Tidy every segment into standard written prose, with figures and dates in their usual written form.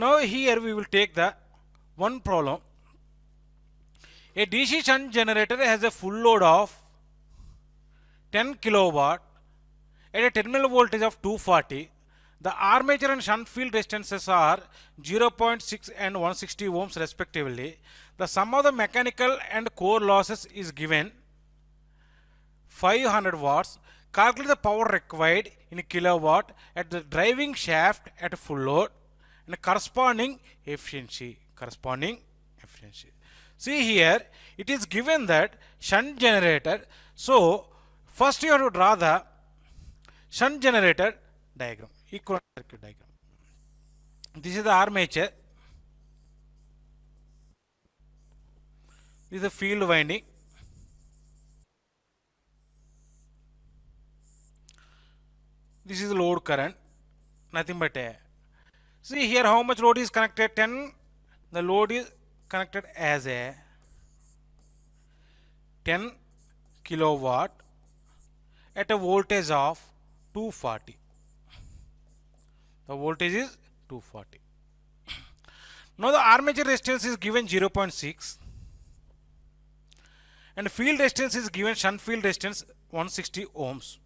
Now here we will take the one problem. A DC shunt generator has a full load of 10 kilowatt at a terminal voltage of 240. The armature and shunt field resistances are 0.6 and 160 ohms respectively. The sum of the mechanical and core losses is given 500 watts. Calculate the power required in kilowatt at the driving shaft at full load and corresponding efficiency. See here, it is given that shunt generator. So first you have to draw the shunt generator diagram, equivalent circuit diagram. This is the armature. This is the field winding. This is the load current, nothing but a. See here how much load is connected, 10. The load is connected as a 10 kilowatt at a voltage of 240. The voltage is 240. Now the armature resistance is given 0.6 and field resistance is given, shunt field resistance 160 ohms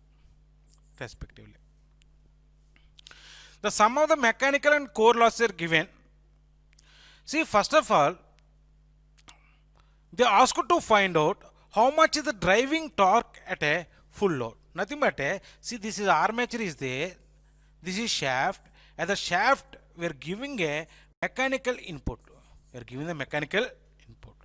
respectively. The sum of the mechanical and core losses are given. See, first of all, they ask you to find out how much is the driving torque at a full load. Nothing but a, see, this is armature is there, this is shaft. At the shaft, we are giving a mechanical input. We are giving the mechanical input.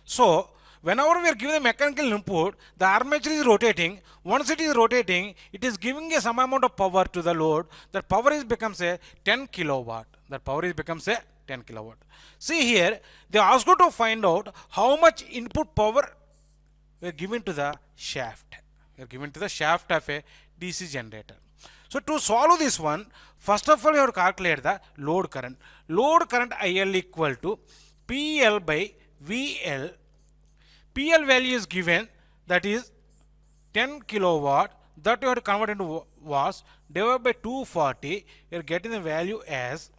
So, whenever we are giving the mechanical input, the armature is rotating. Once it is rotating, it is giving a some amount of power to the load. That power is becomes a 10 kilowatt. That power is becomes a 10 kilowatt. See here, they ask you to find out how much input power we are given to the shaft. We are given to the shaft of a DC generator. So to solve this one, first of all you have to calculate the load current. Load current IL equal to PL by VL. PL value is given, that is 10 kilowatt, that you have to convert into watts, divided by 240. You are getting the value as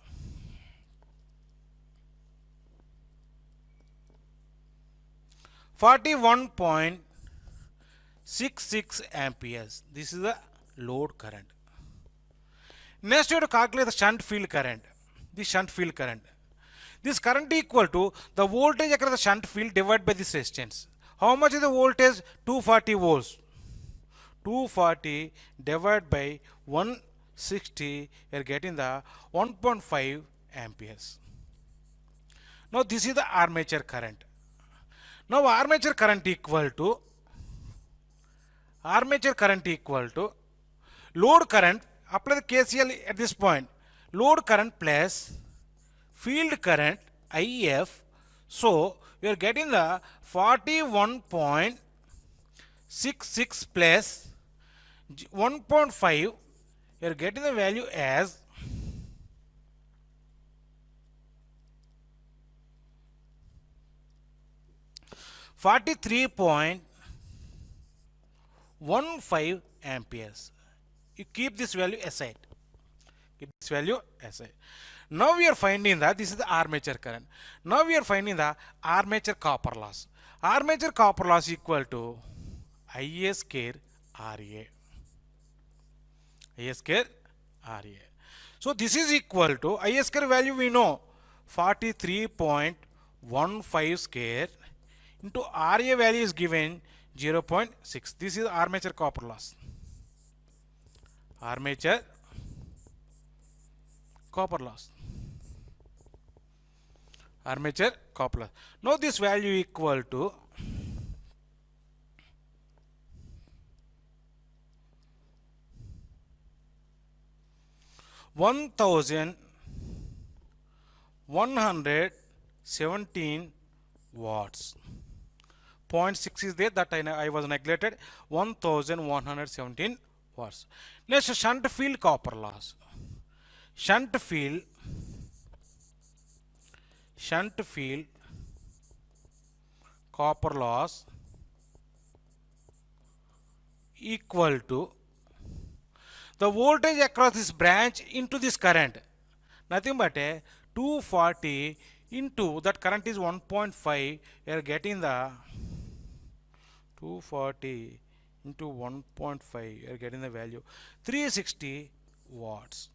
41.66 amperes. This is the load current. Next you have to calculate the shunt field current. The shunt field current. This current equal to the voltage across the shunt field divided by this resistance. How much is the voltage? 240 volts. 240 divided by 160, you are getting the 1.5 amperes. Now this is the armature current. Now armature current equal to load current. Apply the KCL at this point. Load current plus field current IF. So you are getting the 41.66 plus 1.5. You are getting the value as 43.15 amperes. You keep this value aside. Now we are finding that this is the armature current. Now we are finding the armature copper loss. Armature copper loss equal to Ia square Ra. So this is equal to Ia square value we know 43.15 square into Ra value is given 0.6. This is armature copper loss. Armature copper loss. Now this value equal to 1117 watts. 0.6 is there, that I was neglected. 1117 watts. Next, shunt field copper loss. Shunt field copper loss equal to the voltage across this branch into this current. Nothing but a 240 into that current is 1.5. You are getting the 240 into 1.5. You are getting the value 360 watts.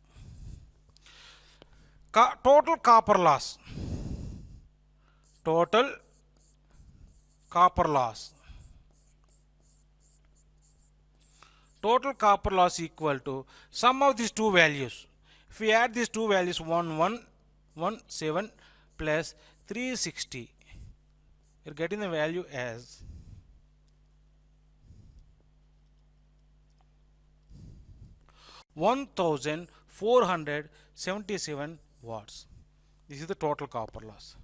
Total copper loss. Total copper loss. Total copper loss equal to sum of these two values. If we add these two values 1117 plus 360, you're getting the value as 1477 watts. This is the total copper loss.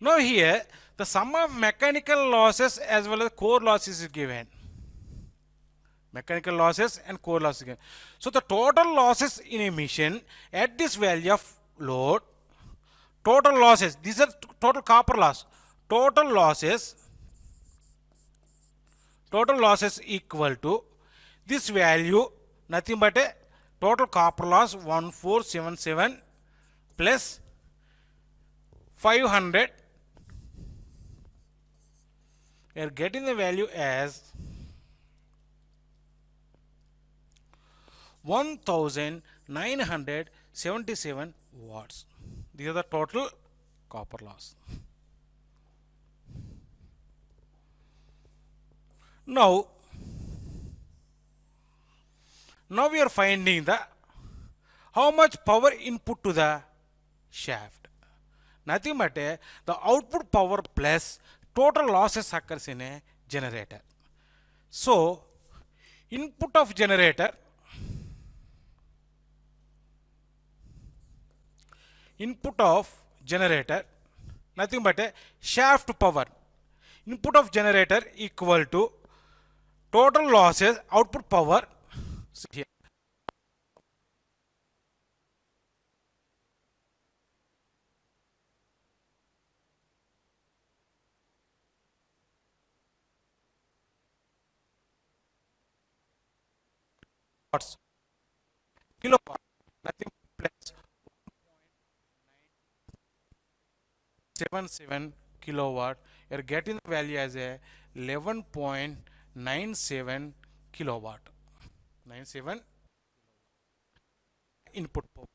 Now here the sum of mechanical losses as well as core losses is given. Mechanical losses and core losses again. So the total losses in a machine at this value of load, total losses, these are total copper loss. Total losses equal to this value, nothing but a total copper loss 1477 plus 500. We are getting the value as 1977 watts. These are the total copper loss. Now we are finding the how much power input to the shaft. Nothing but the output power plus total losses occurs in a generator. So input of generator nothing but a shaft power. Input of generator equal to total losses output power. So here watts kilowatt nothing plus 77 kilowatt. You are getting the value as a 11.97 kilowatt. 97 input power.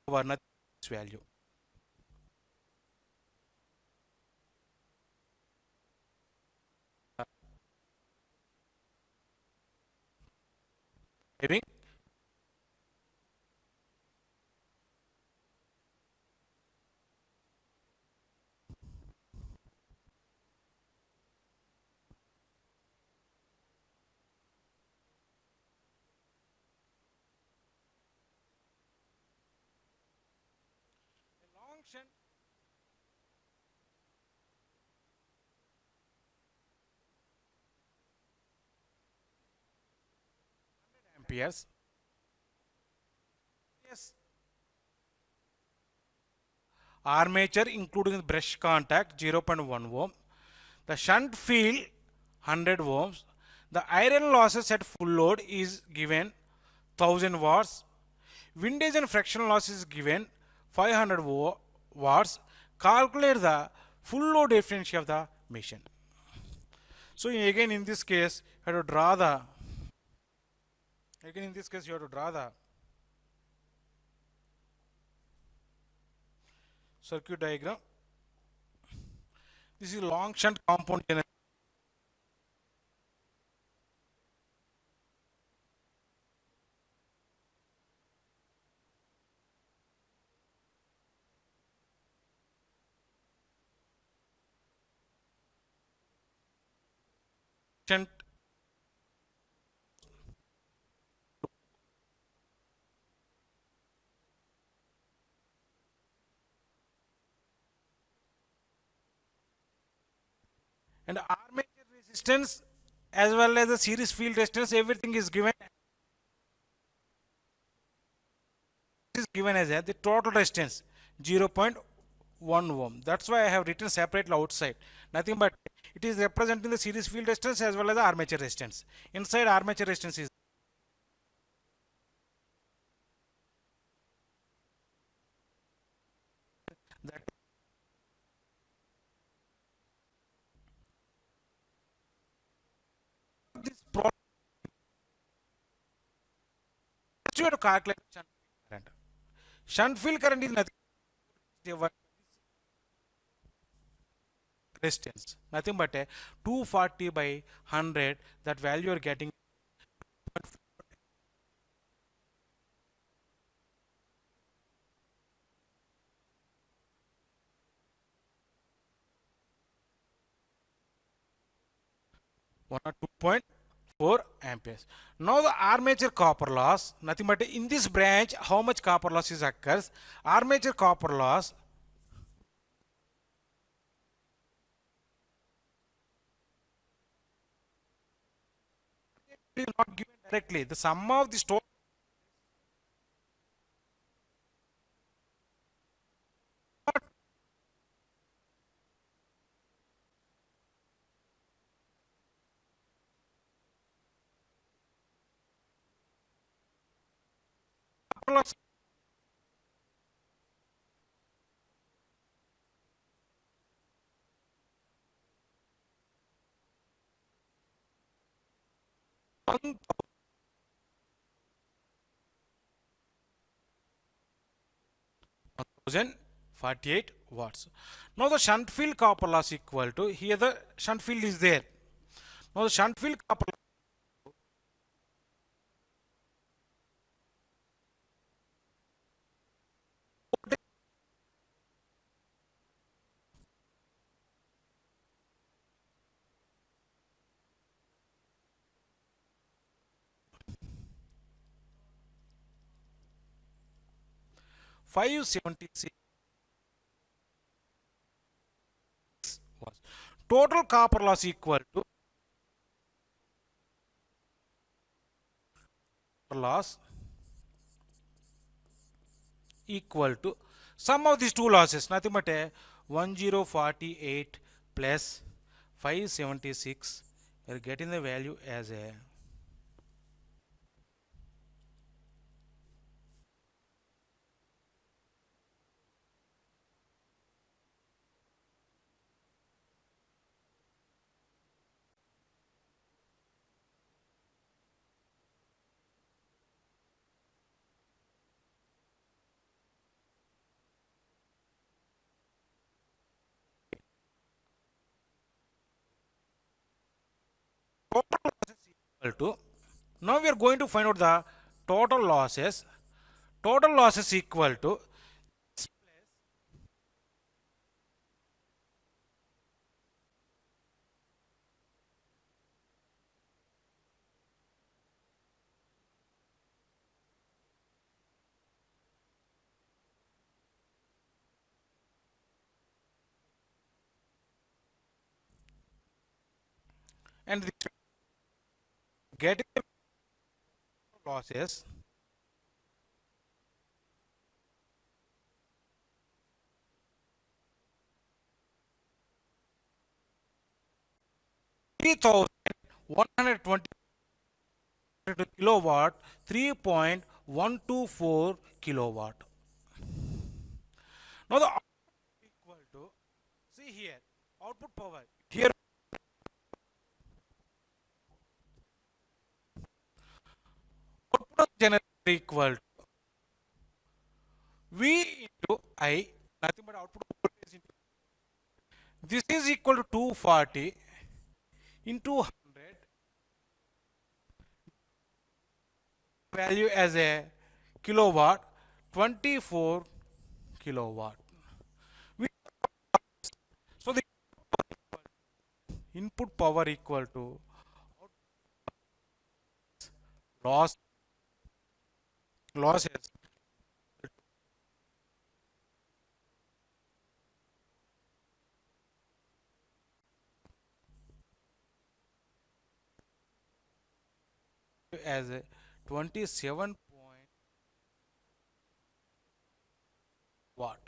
Power nothing value. Having a long shunt amperes. Yes. Armature including brush contact 0.1 ohm. The shunt field 100 ohms. The iron losses at full load is given 1000 watts. Windage and fractional loss is given 500 watts. Calculate the full load efficiency of the machine. So again in this case you have to draw the circuit diagram. This is long shunt compound generator. Shunt and armature resistance as well as the series field resistance, everything is given as the total resistance 0.1 ohm. That's why I have written separately outside. Nothing but it is representing the series field resistance as well as the armature resistance. Inside armature resistance is that this problem you have to calculate shunt field current. Shunt field current is nothing but resistance, nothing but a 240 by 100. That value you are getting 1 or 2.4 amperes. Now the armature copper loss, nothing but in this branch, how much copper loss is occurs? Armature copper loss is not given directly. The sum of the total 1048 watts. Now the shunt field copper loss equal to, here the shunt field is there. Now the shunt field copper loss 576 watts. Total copper loss equal to loss equal to sum of these two losses, nothing but a 1048 plus 576. We are getting the value as a total losses equal to, now we are going to find out the total losses. Total losses equal to and the getting the losses 3120 kilowatt, 3.124 kilowatt. Now the output equal to, see here, output power here, output of generator equal to V into I, nothing but output voltage into This is equal to 240 into 100, value as a kilowatt, 24 kilowatt. We- So the input power equal to loss losses as a 27 point watt.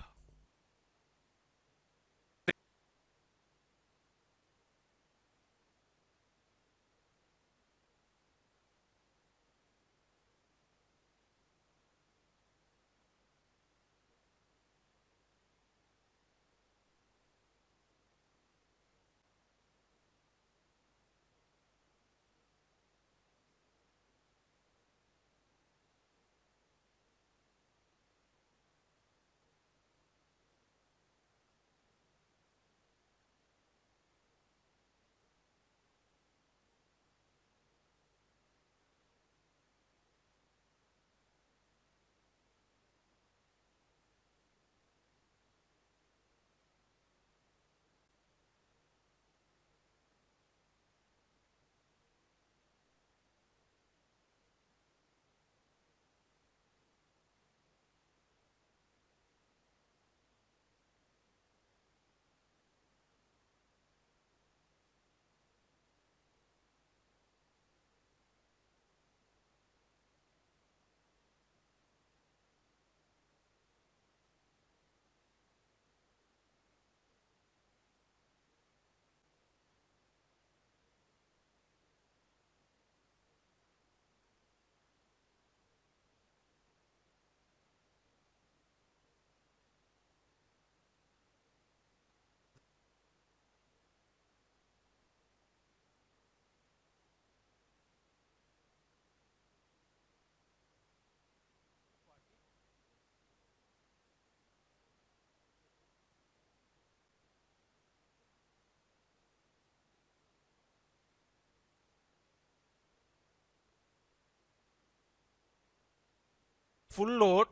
Full load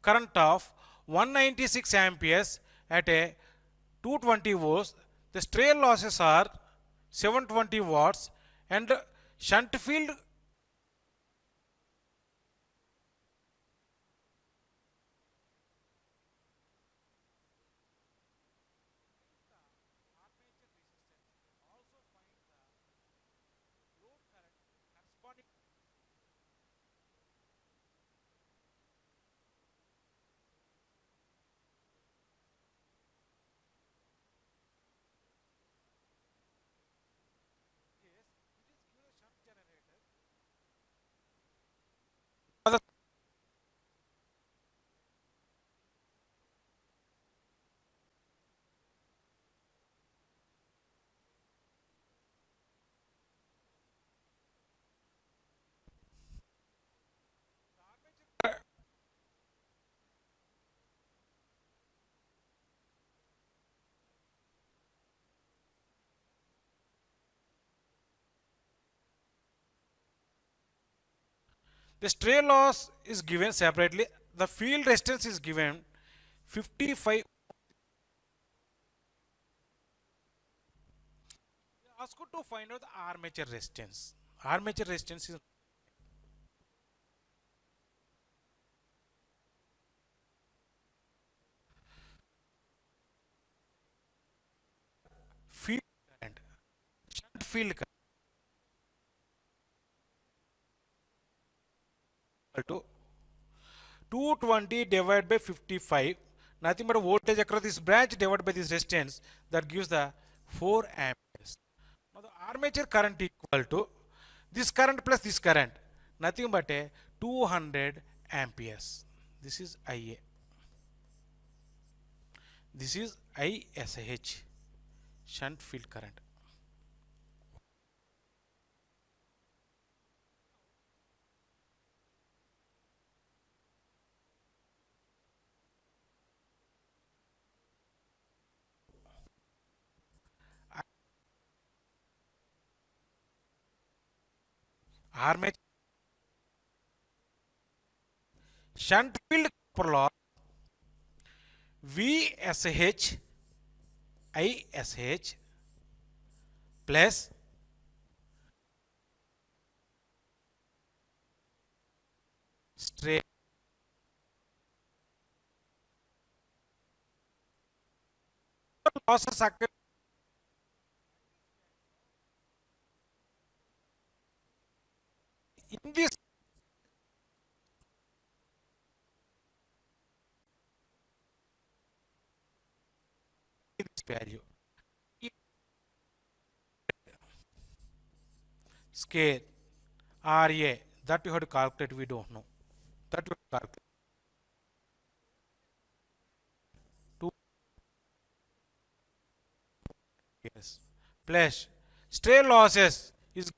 current of 196 amperes at a 220 volts. The stray losses are 720 watts and shunt field the stray loss is given separately. The field resistance is given 55. Asked to find out the armature resistance. Armature resistance is field current, shunt field current equal to 220 divided by 55. Nothing but voltage across this branch divided by this resistance, that gives the 4 amperes. Now the armature current equal to this current plus this current, nothing but a 200 amperes. This is IA. This is ISH, shunt field current. armature shunt field copper loss VSH ISH plus straight losses occur in this value. Scale RA that you have to calculate, we don't know. That you have to calculate. 2 years plus stray losses is,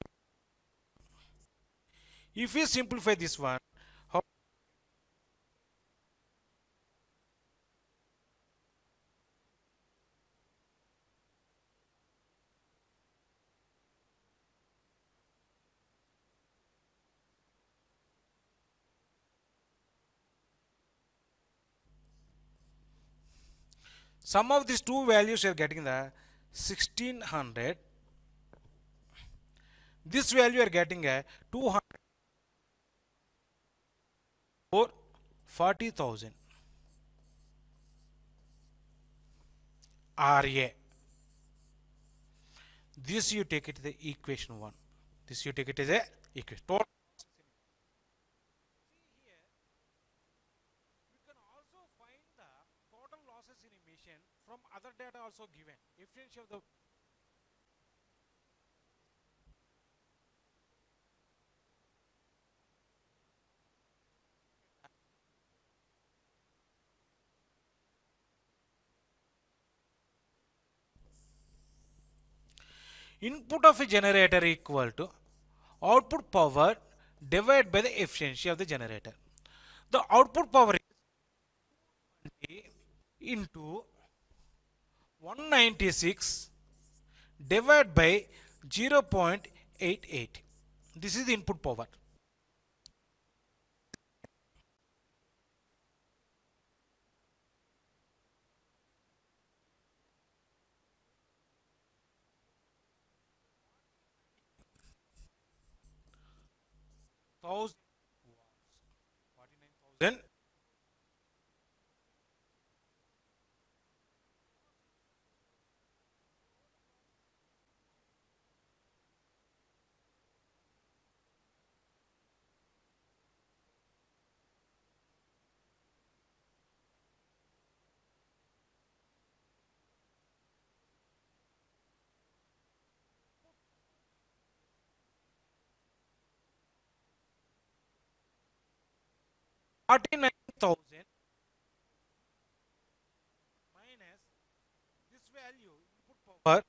if you simplify this one, how sum of these two values you are getting the 1600, this value you are getting a 200 or 40,000 RA. This you take it to the equation 1. This you take it as a equation. Total. You can also find the total losses in emission from other data also given. Efficiency of the input of a generator equal to output power divided by the efficiency of the generator. The output power is 20 into 196 divided by 0.88. This is the input power. Thousand watts, 49,000. 49,000 minus this value input power 2.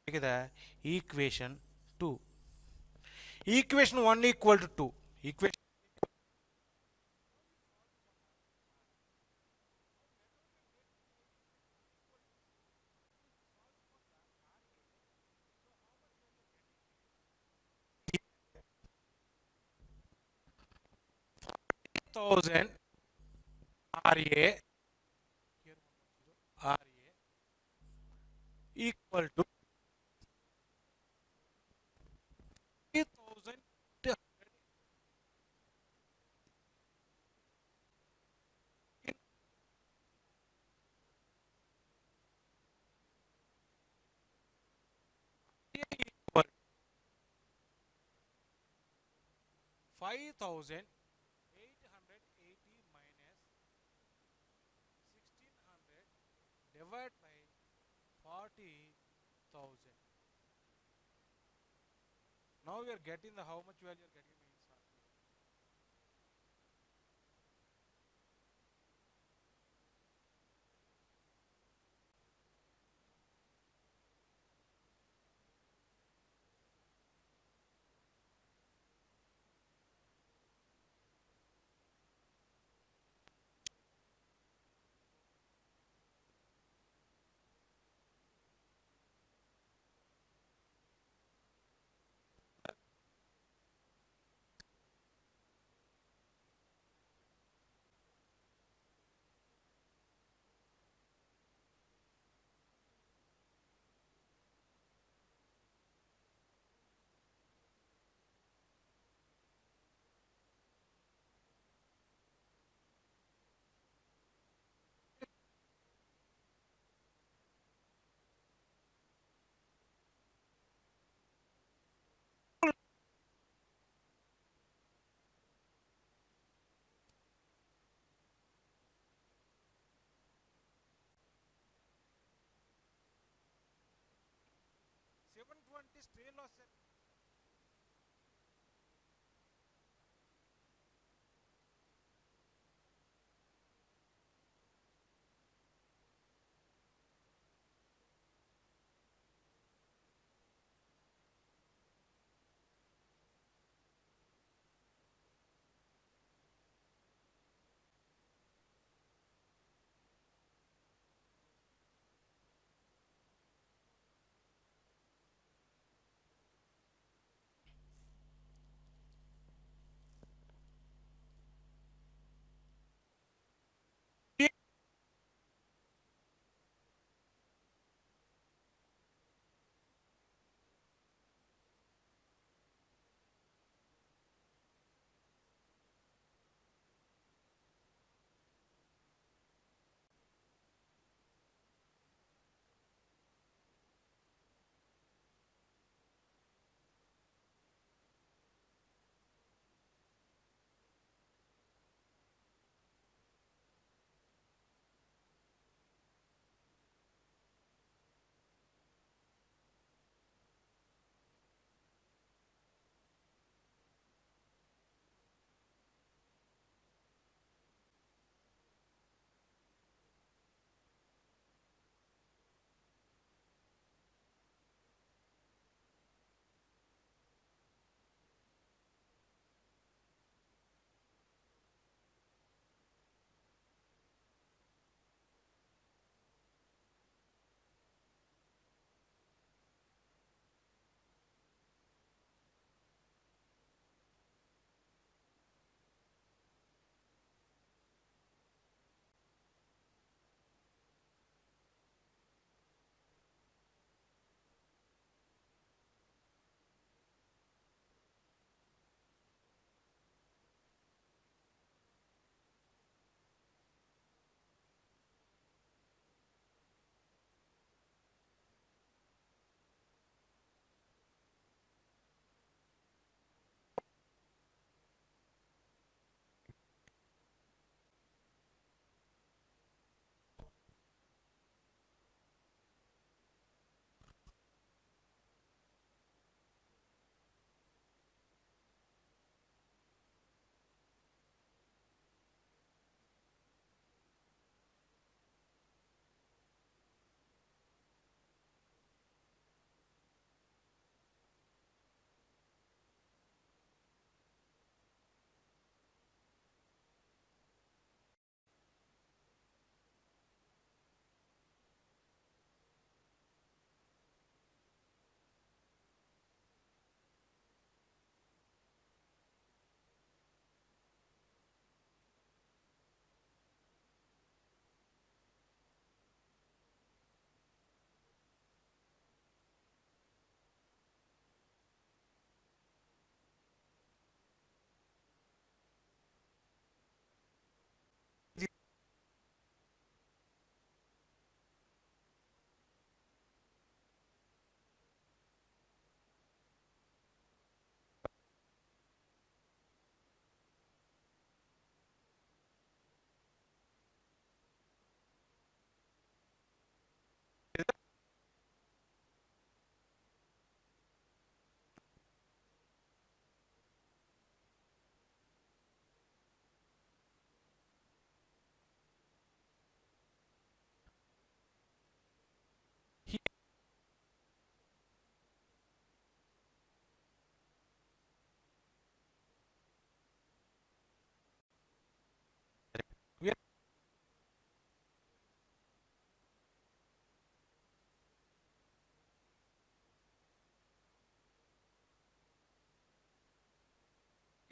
Take the equation 2. Equation 1 equal to 2. Equation thousand RA RA equal to 3,000. equal 5880 minus 1600 divided by 40,000. Now we are getting the how much value you are getting the answer here.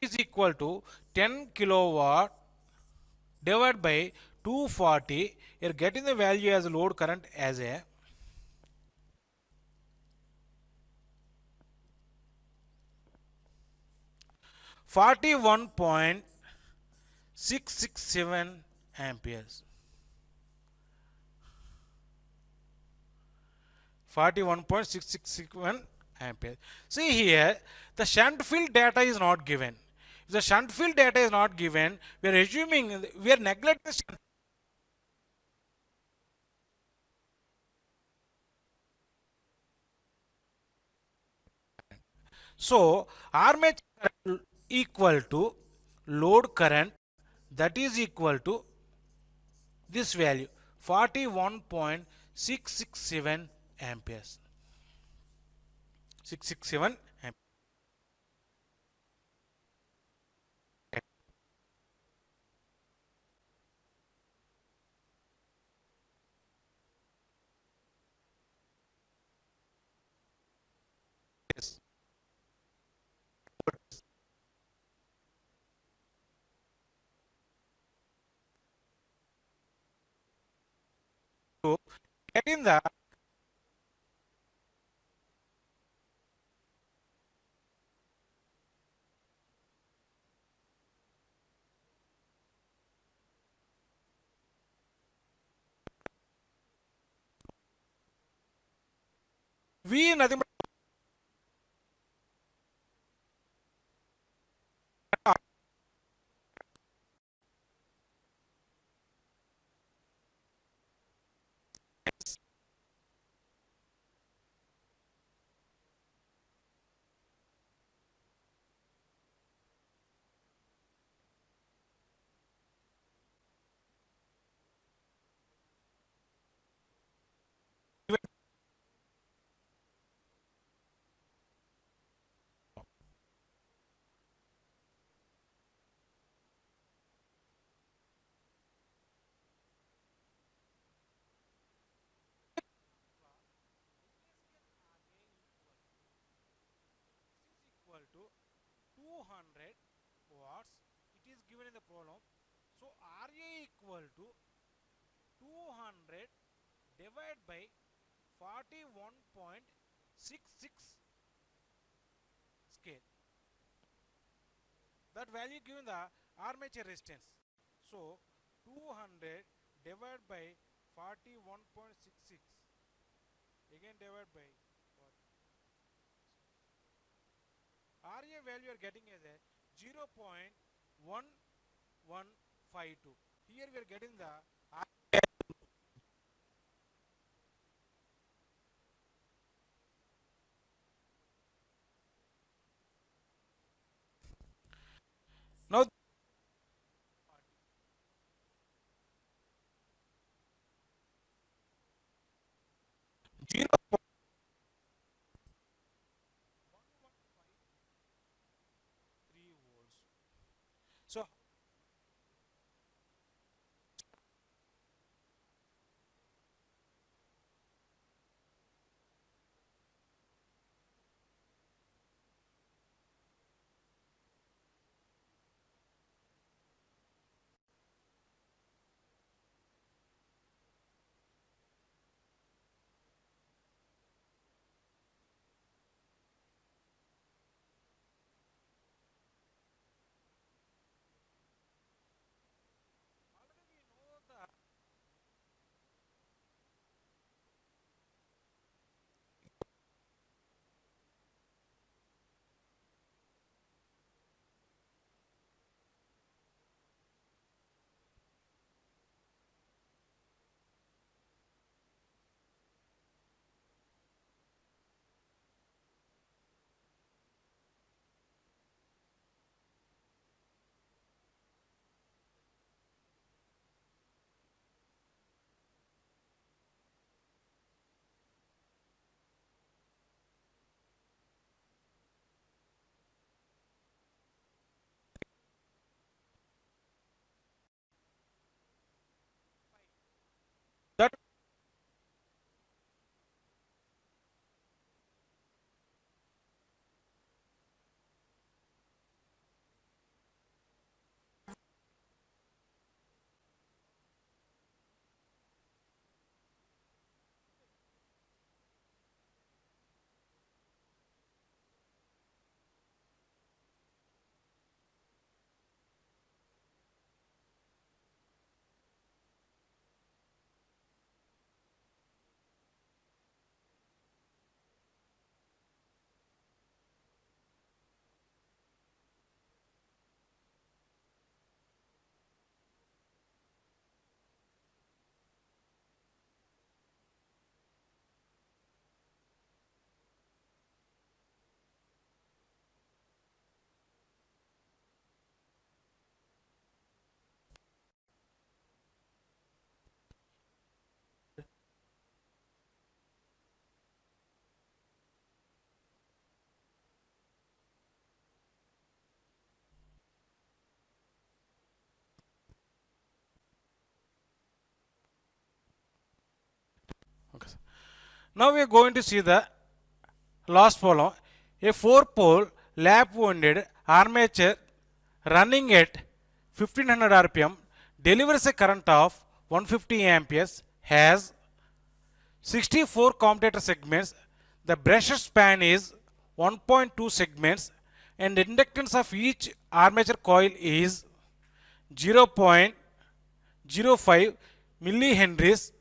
is equal to 10 kilowatt divided by 240. You're getting the value as load current as a 41.667 amperes. 41.661 amperes. See here, the shunt field data is not given. If the shunt field data is not given, we are assuming, we are neglecting the shunt. So armature current equal to load current, that is equal to this value 41.667 amperes. 667 amperes. So getting the V nothing but equal to 200 watts. It is given in the problem. So RA equal to 200 divided by 41.66 scale. That value given the armature resistance. So 200 divided by 41.66 again divided by what? RA value are getting as a 0.1152. Here we are getting the now 0.1153 volts. So Now we are going to see the last problem. A 4-pole lap-wounded armature running at 1500 rpm delivers a current of 150 amperes, has 64 commutator segments. The brush span is 1.2 segments and the inductance of each armature coil is 0.05 millihenries.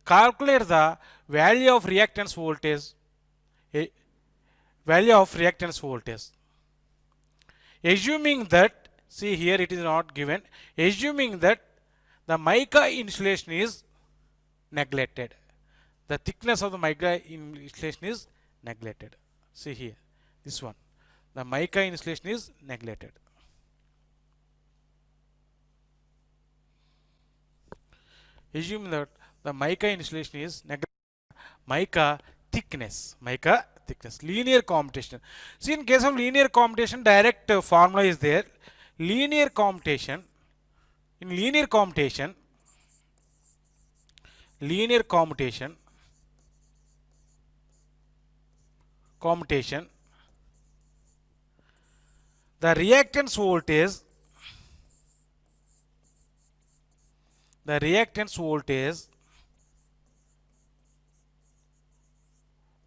Calculate the value of reactance voltage. Assuming that, see here it is not given, assuming that the mica insulation is neglected. The thickness of the mica insulation is neglected. See here, this one. The mica insulation is neglected. Assume that the mica insulation is neglected. Mica thickness, linear commutation. See, in case of linear commutation, direct formula is there. Linear commutation, in linear commutation, the reactance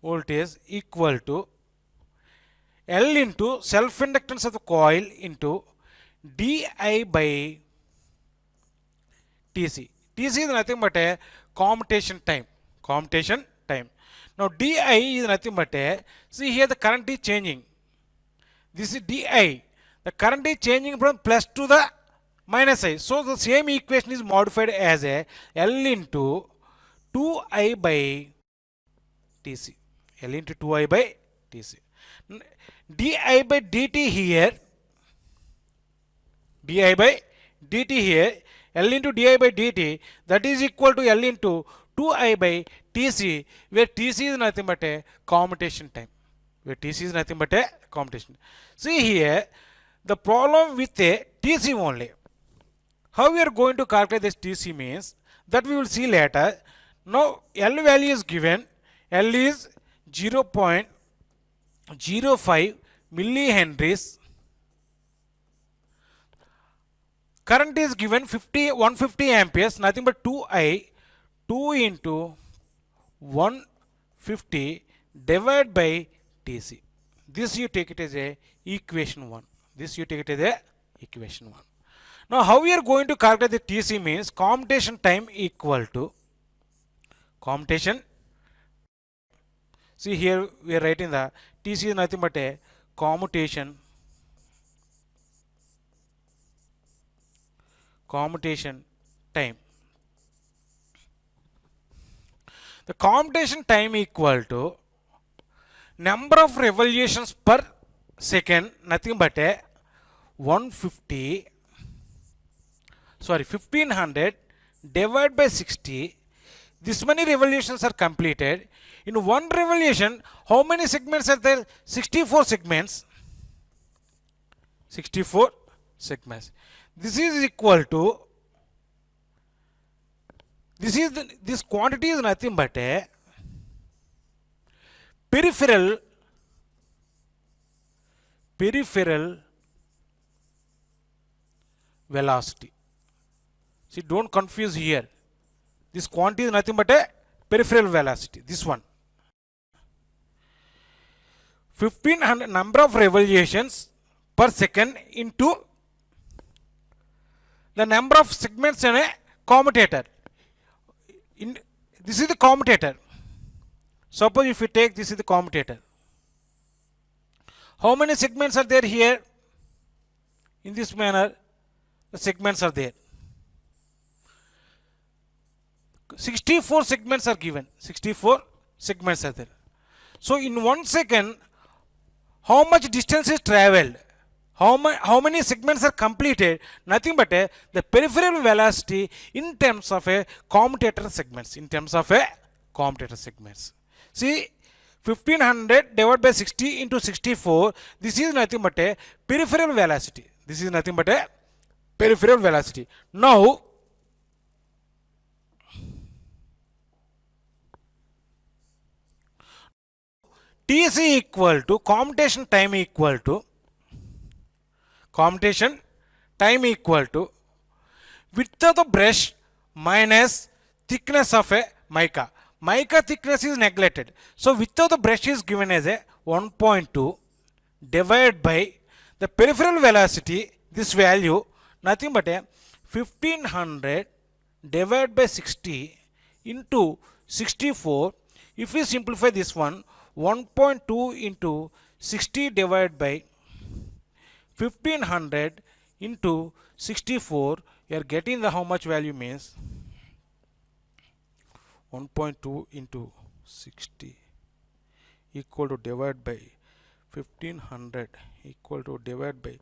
voltage equal to L into self inductance of the coil into di by Tc. Tc is nothing but a commutation time. Now di is nothing but a, see here the current is changing. This is di. The current is changing from plus to the minus I. So the same equation is modified as a L into 2I by Tc. L into 2I by Tc. di by dt here, L into di by dt, that is equal to L into 2I by Tc, where Tc is nothing but a commutation time. See here, the problem with a Tc only. How we are going to calculate this Tc means, that we will see later. Now L value is given. L is 0.05 millihenries. Current is given 150 amperes, nothing but 2I, 2 into 150 divided by Tc. This you take it as a equation 1. Now how we are going to calculate the Tc means, commutation time equal to commutation. See here we are writing the Tc is nothing but a commutation time. The commutation time equal to number of revolutions per second, nothing but a 1500 divided by 60. This many revolutions are completed. In one revolution, how many segments are there? 64 segments. This is equal to, this quantity is nothing but a peripheral velocity. See, don't confuse here. This quantity is nothing but a peripheral velocity. This one. 1500 number of revolutions per second into the number of segments in a commutator. This is the commutator. Suppose if you take this is the commutator. How many segments are there here? In this manner, the segments are there. 64 segments are given. 64 segments are there. So in 1 second, how much distance is travelled? How many segments are completed? Nothing but the peripheral velocity in terms of a commutator segments. See, 1500 divided by 60 into 64. This is nothing but a peripheral velocity. Now, TC equal to commutation time equal to width of the brush minus thickness of a mica. Mica thickness is neglected. So width of the brush is given as a 1.2 divided by the peripheral velocity, this value nothing but a 1500 divided by 60 into 64. If we simplify this one, 1.2 into 60 divided by 1500 into 64, you are getting the how much value means 1.2 into 60 equal to divided by 1500 equal to divided by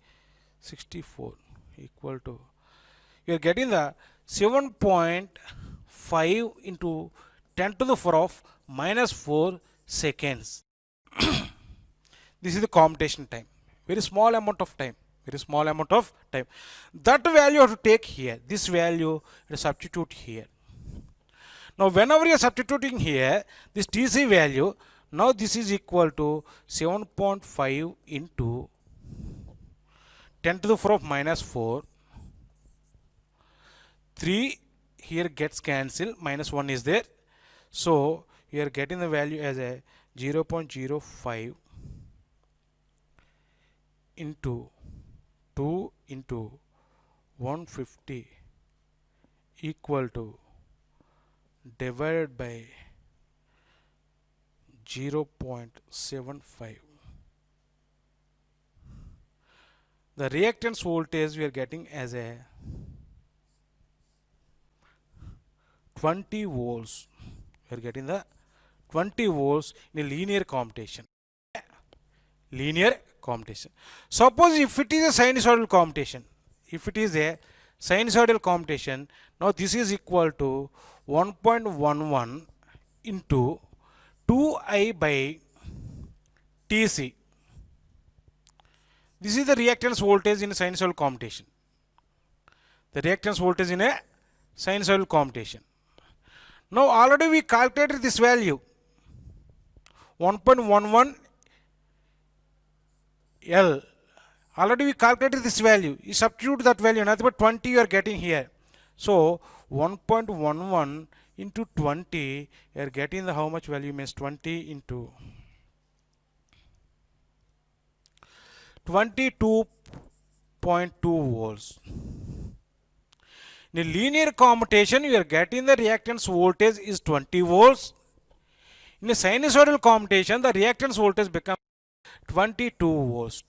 64 equal to, you are getting the 7.5 into 10 to the power of minus 4 seconds. This is the commutation time. Very small amount of time. That value you have to take here. This value you substitute here. Now whenever you are substituting here, this TC value, now this is equal to 7.5 into 10 to the power of minus 4. 3 here gets cancelled, minus 1 is there. So you are getting the value as a 0.05 into 2 into 150 equal to divided by 0.75. The reactance voltage we are getting as a 20 volts. We are getting the 20 volts in a linear commutation. Suppose if it is a sinusoidal commutation, now this is equal to 1.11 into 2I by TC. This is the reactance voltage in a sinusoidal commutation. Now already we calculated this value 1.11 L. Already we calculated this value. You substitute that value, nothing but 20 you are getting here. So 1.11 into 20, you are getting the how much value means 20 into 22.2 volts. In a linear commutation, you are getting the reactance voltage is 20 volts. In a sinusoidal commutation, the reactance voltage becomes 22 volts.